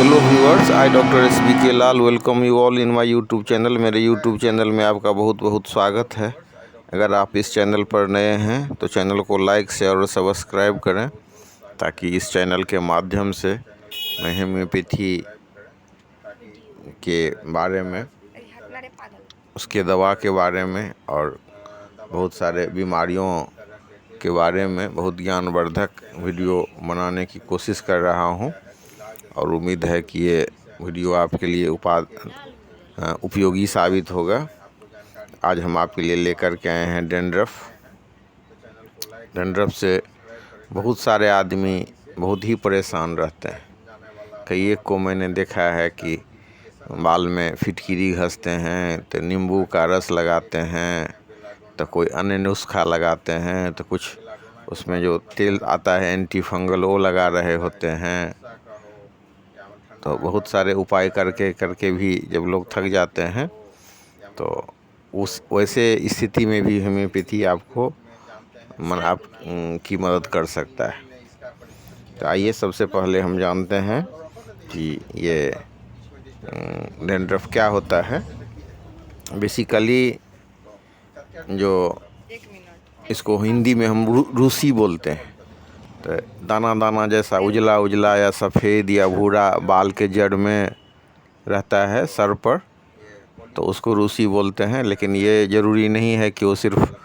Hello viewers, I doctor S B K Lal welcome you all in my YouTube channel. मेरे YouTube channel में आपका बहुत बहुत स्वागत है। अगर आप इस चैनल पर नए हैं तो चैनल को लाइक शेयर और सब्सक्राइब करें, ताकि इस चैनल के माध्यम से मैं होम्योपैथी के बारे में, उसके दवा के बारे में और बहुत सारे बीमारियों के बारे में बहुत ज्ञानवर्धक वीडियो बनाने की कोशिश कर रहा हूं, और उम्मीद है कि ये वीडियो आपके लिए उपयोगी साबित होगा। आज हम आपके लिए लेकर के आए हैं डैंड्रफ से बहुत सारे आदमी बहुत ही परेशान रहते हैं। कई एक को मैंने देखा है कि बाल में फिटकिरी घसते हैं, तो नींबू का रस लगाते हैं, तो कोई अन्य नुस्खा लगाते हैं, तो कुछ उसमें जो तेल आता है एंटी फंगल वो लगा रहे होते हैं। तो बहुत सारे उपाय करके करके भी जब लोग थक जाते हैं तो उस वैसे स्थिति में भी होम्योपैथी आपको आप की मदद कर सकता है। तो आइए सबसे पहले हम जानते हैं कि ये डैंड्रफ क्या होता है। बेसिकली जो इसको हिंदी में हम रूसी बोलते हैं, तो दाना दाना जैसा उजला उजला या सफ़ेद या भूरा बाल के जड़ में रहता है सर पर, तो उसको रूसी बोलते हैं। लेकिन ये ज़रूरी नहीं है कि वो सिर्फ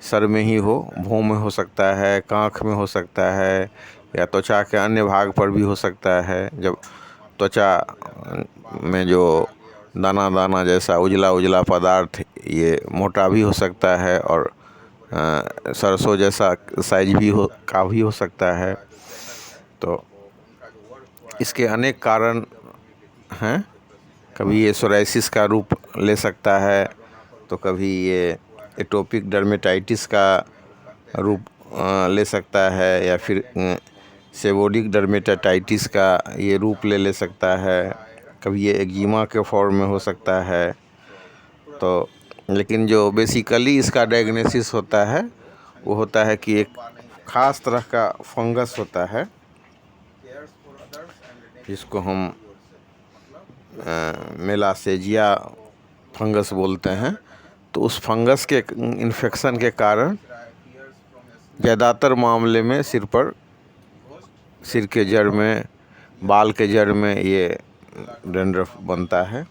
सर में ही हो, भौं में हो सकता है, काँख में हो सकता है, या त्वचा के अन्य भाग पर भी हो सकता है। जब त्वचा में जो दाना दाना जैसा उजला उजला पदार्थ, ये मोटा भी हो सकता है और सरसों जैसा साइज भी हो सकता है। तो इसके अनेक कारण हैं। कभी ये सोराइसिस का रूप ले सकता है, तो कभी ये एटोपिक डर्मेटाइटिस का रूप ले सकता है, या फिर सेबोरिक डर्मेटाइटिस का ये रूप ले सकता है। कभी ये एक्जिमा के फॉर्म में हो सकता है। तो लेकिन जो बेसिकली इसका डायग्नोसिस होता है वो होता है कि एक ख़ास तरह का फंगस होता है, जिसको हम मेलासेजिया फंगस बोलते हैं। तो उस फंगस के इन्फेक्शन के कारण ज़्यादातर मामले में सिर के जड़ में, बाल के जड़ में ये डैंड्रफ बनता है।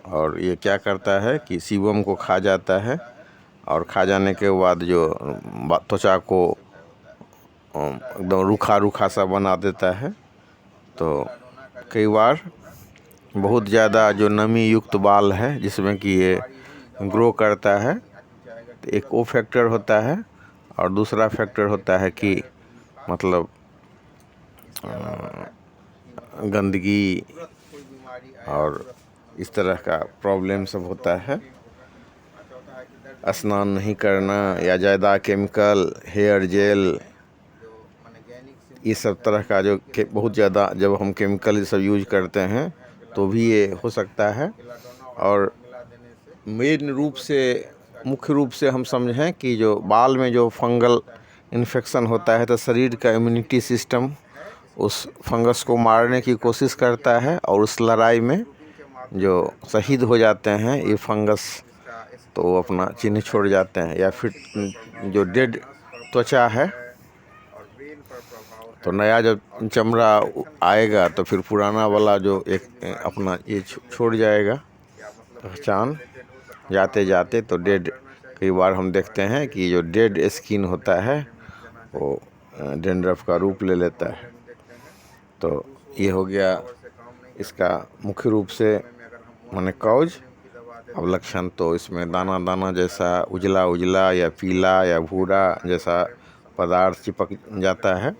और ये क्या करता है कि सीबम को खा जाता है, और खा जाने के बाद जो त्वचा को एकदम रूखा रूखा सा बना देता है। तो कई बार बहुत ज़्यादा जो नमी युक्त बाल है जिसमें कि ये ग्रो करता है, तो एक वो फैक्टर होता है, और दूसरा फैक्टर होता है कि मतलब गंदगी और इस तरह का प्रॉब्लम सब होता है। स्नान नहीं करना, या ज़्यादा केमिकल, हेयर जेल, ये सब तरह का जो बहुत ज़्यादा जब हम केमिकल ये सब यूज करते हैं तो भी ये हो सकता है। और मेन रूप से, मुख्य रूप से हम समझें कि जो बाल में जो फंगल इन्फेक्शन होता है, तो शरीर का इम्यूनिटी सिस्टम उस फंगस को मारने की कोशिश करता है, और उस लड़ाई में जो शहीद हो जाते हैं ये फंगस, तो वो अपना चिन्ह छोड़ जाते हैं। या फिर जो डेड त्वचा है, तो नया जब चमड़ा आएगा तो फिर पुराना वाला जो एक अपना ये छोड़ जाएगा पहचान जाते जाते। तो डेड, कई बार हम देखते हैं कि जो डेड स्किन होता है वो डैंड्रफ का रूप ले लेता है। तो ये हो गया इसका मुख्य रूप से माने कॉज। अब लक्षण तो इसमें दाना दाना जैसा उजला उजला या पीला या भूरा जैसा पदार्थ चिपक जाता है।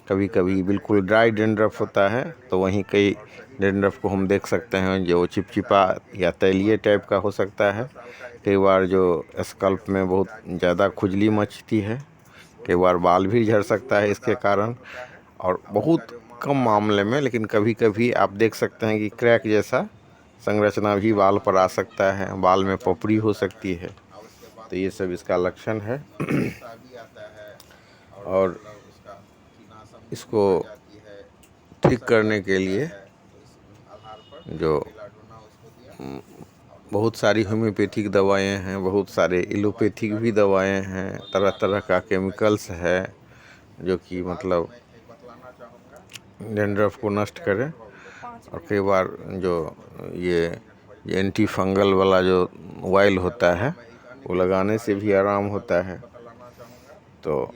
कभी कभी बिल्कुल ड्राई डैंड्रफ होता है, तो वहीं कई डैंड्रफ को हम देख सकते हैं जो चिपचिपा या तैलीय टाइप का हो सकता है। कई बार जो स्कल्प में बहुत ज़्यादा खुजली मचती है, कई बार बाल भी झड़ सकता है इसके कारण। और बहुत कम मामले में, लेकिन कभी कभी आप देख सकते हैं कि क्रैक जैसा संरचना भी बाल पर आ सकता है, बाल में पपड़ी हो सकती है। तो ये सब इसका लक्षण है। और इसको ठीक करने के लिए जो बहुत सारी होम्योपैथिक दवाएं हैं, बहुत सारे एलोपैथिक भी दवाएं हैं, तरह तरह का केमिकल्स है जो कि मतलब डैंड्रफ को नष्ट करें। और कई बार जो ये एंटी फंगल वाला जो ऑयल होता है वो लगाने से भी आराम होता है। तो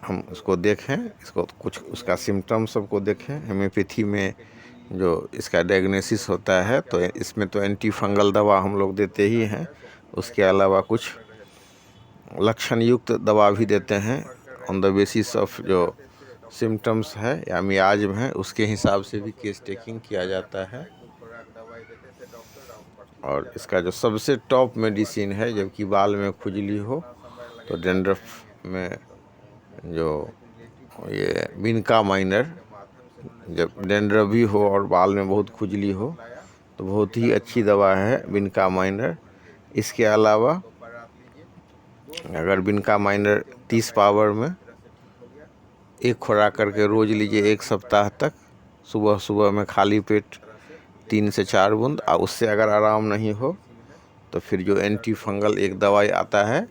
हम उसको देखें, इसको कुछ उसका सिम्टम सबको देखें। होम्योपैथी में जो इसका डायग्नोसिस होता है तो इसमें तो एंटी फंगल दवा हम लोग देते ही हैं, उसके अलावा कुछ लक्षण युक्त दवा भी देते हैं ऑन द बेसिस ऑफ जो सिम्टम्स है या मियाज है उसके हिसाब से भी केस टेकिंग किया जाता है। और इसका जो सबसे टॉप मेडिसिन है, जबकि बाल में खुजली हो तो डैंड्रफ में जो ये विनका माइनर, जब डैंड्रफ भी हो और बाल में बहुत खुजली हो तो बहुत ही अच्छी दवा है विनका माइनर। इसके अलावा अगर विनका माइनर 30 पावर में एक खुराक करके रोज लीजिए 1 सप्ताह तक, सुबह सुबह में खाली पेट 3 से 4 बूंद, और उससे अगर आराम नहीं हो तो फिर जो एंटी फंगल एक दवाई आता है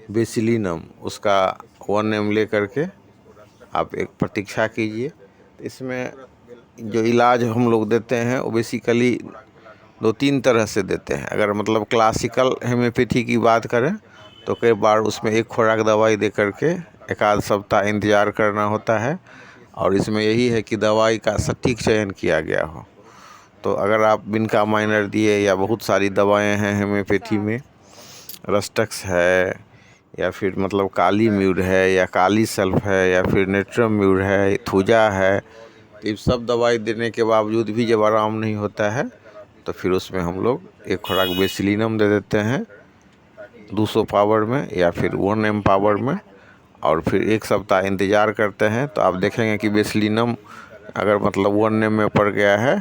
बेसिलिनम, उसका 1 ml ले करके आप एक प्रतीक्षा कीजिए। तो इसमें जो इलाज हम लोग देते हैं वो बेसिकली 2-3 तरह से देते हैं। अगर मतलब क्लासिकल होम्योपैथी की बात करें तो कई बार उसमें एक खुराक दवाई दे करके 1 सप्ताह इंतज़ार करना होता है, और इसमें यही है कि दवाई का सटीक चयन किया गया हो। तो अगर आप विनका माइनर दिए, या बहुत सारी दवाएं हैं होम्योपैथी में, रस्टक्स है या फिर मतलब काली म्यूर है या काली सल्फ है या फिर नेट्रम म्यूर है, थूजा है, तो ये सब दवाई देने के बावजूद भी जब आराम नहीं होता है तो फिर उसमें हम लोग एक खुराक बेसिलिनम दे देते हैं 200 पावर में या फिर 1 m पावर में, और फिर 1 सप्ताह इंतज़ार करते हैं। तो आप देखेंगे कि बेसिलिनम अगर मतलब 1 m में पड़ गया है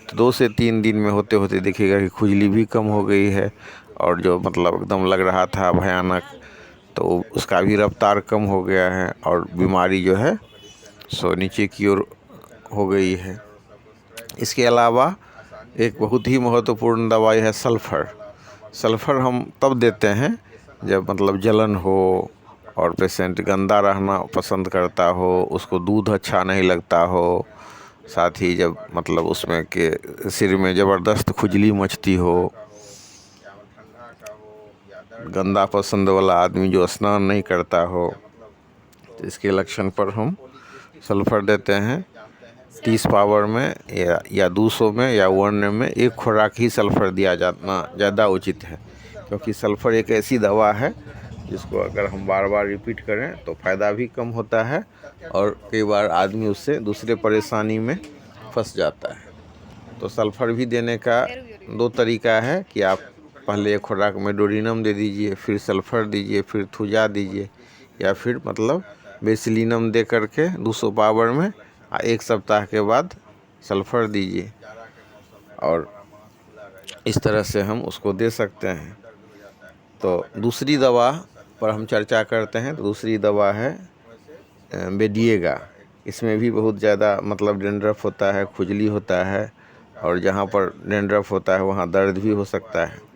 तो 2 से 3 दिन में होते होते देखिएगा कि खुजली भी कम हो गई है, और जो मतलब एकदम लग रहा था भयानक तो उसका भी रफ्तार कम हो गया है, और बीमारी जो है सो नीचे की ओर हो गई है। इसके अलावा एक बहुत ही महत्वपूर्ण दवाई है सल्फ़र। सल्फ़र हम तब देते हैं जब मतलब जलन हो और पेशेंट गंदा रहना पसंद करता हो, उसको दूध अच्छा नहीं लगता हो, साथ ही जब मतलब उसमें के सिर में ज़बरदस्त खुजली मचती हो, गंदा पसंद वाला आदमी जो स्नान नहीं करता हो, तो इसके लक्षण पर हम सल्फ़र देते हैं 30 पावर में या 200 में या 1 m में एक खुराक ही सल्फ़र दिया जाना ज़्यादा उचित है। क्योंकि सल्फ़र एक ऐसी दवा है जिसको अगर हम बार बार रिपीट करें तो फ़ायदा भी कम होता है, और कई बार आदमी उससे दूसरे परेशानी में फंस जाता है। तो सल्फ़र भी देने का 2 तरीका है कि आप पहले एक खुराक मेडोरिनम दे दीजिए, फिर सल्फ़र दीजिए, फिर थूजा दीजिए, या फिर मतलब बेसिलिनम दे करके 200 पावर में 1 सप्ताह के बाद सल्फ़र दीजिए, और इस तरह से हम उसको दे सकते हैं। तो दूसरी दवा पर हम चर्चा करते हैं। तो दूसरी दवा है बेडिएगा। इसमें भी बहुत ज़्यादा मतलब डैंड्रफ होता है, खुजली होता है, और जहाँ पर डैंड्रफ होता है वहाँ दर्द भी हो सकता है।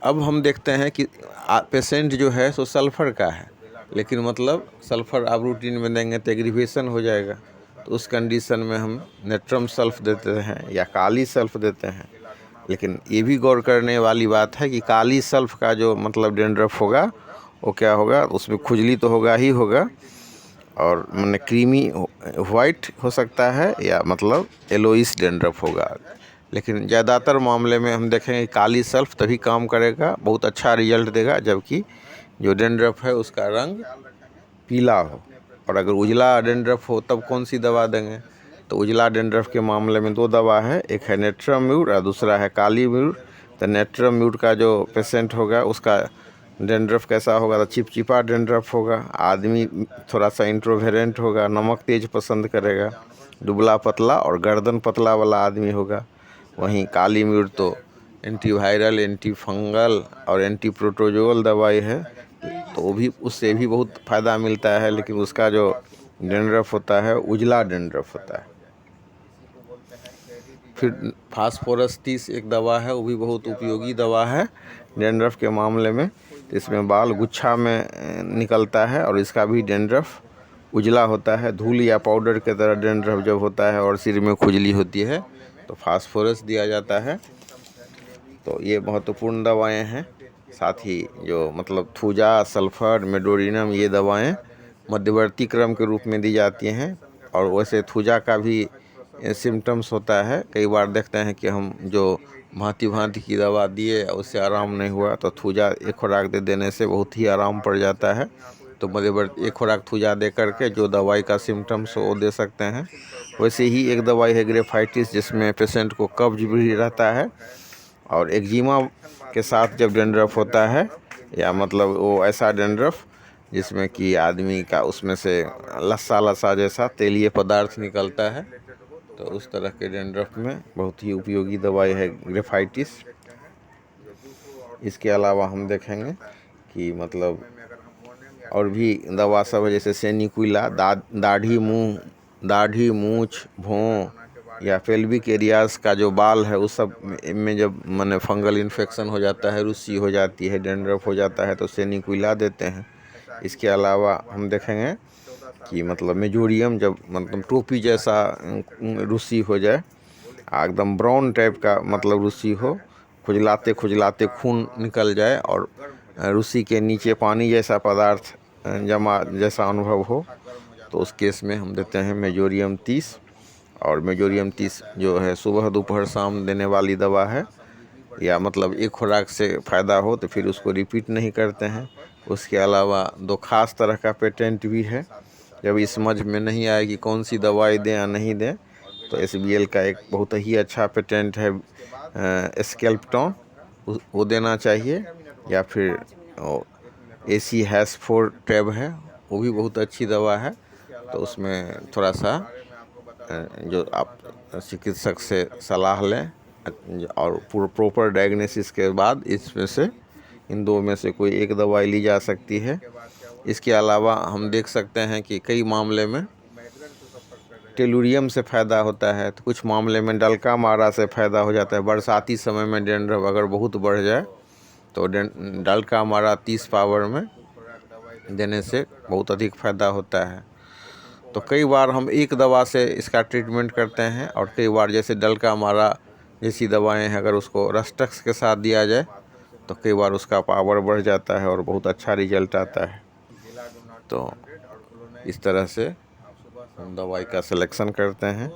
अब हम देखते हैं कि पेशेंट जो है सो सल्फ़र का है, लेकिन मतलब सल्फ़र आप रूटीन में देंगे तो एग्रीवेशन हो जाएगा, तो उस कंडीशन में हम नेट्रम सल्फ़ देते हैं या काली सल्फ़ देते हैं। लेकिन ये भी गौर करने वाली बात है कि काली सल्फ़ का जो मतलब डैंड्रफ होगा वो क्या होगा, उसमें खुजली तो होगा ही होगा, और मैंने क्रीमी वाइट हो सकता है या मतलब येलोइश डैंड्रफ होगा। लेकिन ज़्यादातर मामले में हम देखेंगे काली सल्फ़ तभी काम करेगा, बहुत अच्छा रिजल्ट देगा, जबकि जो डैंड्रफ है उसका रंग पीला हो। और अगर उजला डैंड्रफ हो तब कौन सी दवा देंगे? तो उजला डैंड्रफ के मामले में 2 दवा है, एक है नेट्रम म्यूर और दूसरा है काली म्यूर। तो नेट्रम म्यूर का जो पेशेंट होगा उसका डैंड्रफ कैसा होगा, तो चिपचिपा डैंड्रफ होगा, आदमी थोड़ा सा इंट्रोवेरेंट होगा, नमक तेज पसंद करेगा, दुबला पतला और गर्दन पतला वाला आदमी होगा। वहीं काली म्यूर तो एंटीवायरल, एंटी फंगल और एंटी प्रोटोजोअल दवाई है, तो वो भी उससे भी बहुत फ़ायदा मिलता है, लेकिन उसका जो डेंड्रफ होता है, उजला डेंड्रफ होता है। फिर फास्फोरस 30 एक दवा है, वो भी बहुत उपयोगी दवा है डेंड्रफ के मामले में। तो इसमें बाल गुच्छा में निकलता है और इसका भी डेंड्रफ उजला होता है। धूल या पाउडर के तरह डेंड्रफ जब होता है और सिर में खुजली होती है तो फास्फोरस दिया जाता है। तो ये महत्वपूर्ण दवाएं हैं। साथ ही जो मतलब थूजा, सल्फर, मेडोरिनम, ये दवाएं मध्यवर्ती क्रम के रूप में दी जाती हैं। और वैसे थूजा का भी सिम्टम्स होता है। कई बार देखते हैं कि हम जो भांति भांति की दवा दिए उससे आराम नहीं हुआ, तो थूजा एक खुराक दे देने से बहुत ही आराम पड़ जाता है। तो मध्यवर्ती एक खुराक थूजा दे करके जो दवाई का सिम्टम्स हो वो दे सकते हैं। वैसे ही एक दवाई है ग्रेफाइटिस, जिसमें पेशेंट को कब्ज भी रहता है और एक्जिमा के साथ जब डेंड्रफ होता है, या मतलब वो ऐसा डेंड्रफ जिसमें कि आदमी का उसमें से लस्सा लस्सा जैसा तेलीय पदार्थ निकलता है, तो उस तरह के डेंड्रफ में बहुत ही उपयोगी दवाई है ग्रेफाइटिस। इसके अलावा हम देखेंगे कि मतलब और भी दवा सब है, जैसे सेनिकुला, दाढ़ी, मूछ, भौं या पेल्विक एरियाज का जो बाल है उस सब में जब माने फंगल इन्फेक्शन हो जाता है, रुस्सी हो जाती है, डेंड्रफ हो जाता है, तो सेनिकुला देते हैं। इसके अलावा हम देखेंगे कि मतलब मेजोरियम, जब मतलब टोपी जैसा रुस्सी हो जाए, एकदम ब्राउन टाइप का मतलब रुस्सी हो, खुजलाते खुजलाते खून निकल जाए और रुस्सी के नीचे पानी जैसा पदार्थ जमा जैसा अनुभव हो, तो उस केस में हम देते हैं मेजोरियम 30। और मेजोरियम 30 जो है सुबह दोपहर शाम देने वाली दवा है, या मतलब एक खुराक से फ़ायदा हो तो फिर उसको रिपीट नहीं करते हैं। उसके अलावा दो खास तरह का पेटेंट भी है। जब इस समझ में नहीं आए कि कौन सी दवाई दें या नहीं दें, तो SBL का एक बहुत ही अच्छा पेटेंट है स्केल्पटॉन, वो देना चाहिए। या फिर AC-4 टैब है, वो भी बहुत अच्छी दवा है। तो उसमें थोड़ा सा जो आप चिकित्सक से सलाह लें और प्रॉपर डायग्नोसिस के बाद इसमें से इन दो में से कोई एक दवाई ली जा सकती है। इसके अलावा हम देख सकते हैं कि कई मामले में टेलुरियम से फ़ायदा होता है, तो कुछ मामले में डलका मारा से फ़ायदा हो जाता है। बरसाती समय में डेंड्रफ अगर बहुत बढ़ जाए तो डलका मारा 30 पावर में देने से बहुत अधिक फ़ायदा होता है। तो कई बार हम एक दवा से इसका ट्रीटमेंट करते हैं, और कई बार जैसे डलका मारा जैसी दवाएं हैं अगर उसको रस्टक्स के साथ दिया जाए तो कई बार उसका पावर बढ़ जाता है और बहुत अच्छा रिजल्ट आता है। तो इस तरह से हम दवाई का सिलेक्शन करते हैं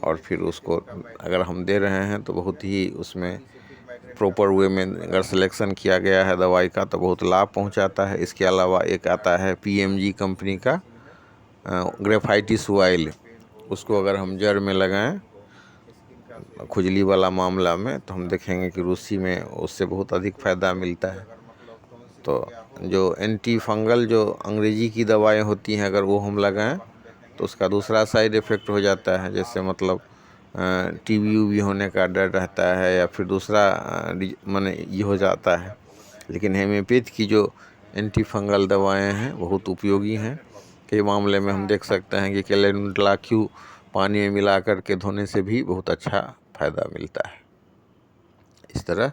और फिर उसको अगर हम दे रहे हैं तो बहुत ही उसमें प्रॉपर वे में अगर सिलेक्शन किया गया है दवाई का तो बहुत लाभ पहुंचाता है। इसके अलावा एक आता है PMG कंपनी का ग्रेफाइटिस ऑयल, उसको अगर हम जड़ में लगाएं खुजली वाला मामला में, तो हम देखेंगे कि रुस्सी में उससे बहुत अधिक फ़ायदा मिलता है। तो जो एंटी फंगल जो अंग्रेजी की दवाएं होती हैं अगर वो हम लगाएं तो उसका दूसरा साइड इफ़ेक्ट हो जाता है, जैसे मतलब TB होने का डर रहता है या फिर दूसरा माने ये हो जाता है। लेकिन हेमियोपैथ की जो एंटी फंगल दवाएं हैं बहुत उपयोगी हैं। कई मामले में हम देख सकते हैं कि कैलेंडुला Q पानी में मिला कर के धोने से भी बहुत अच्छा फ़ायदा मिलता है। इस तरह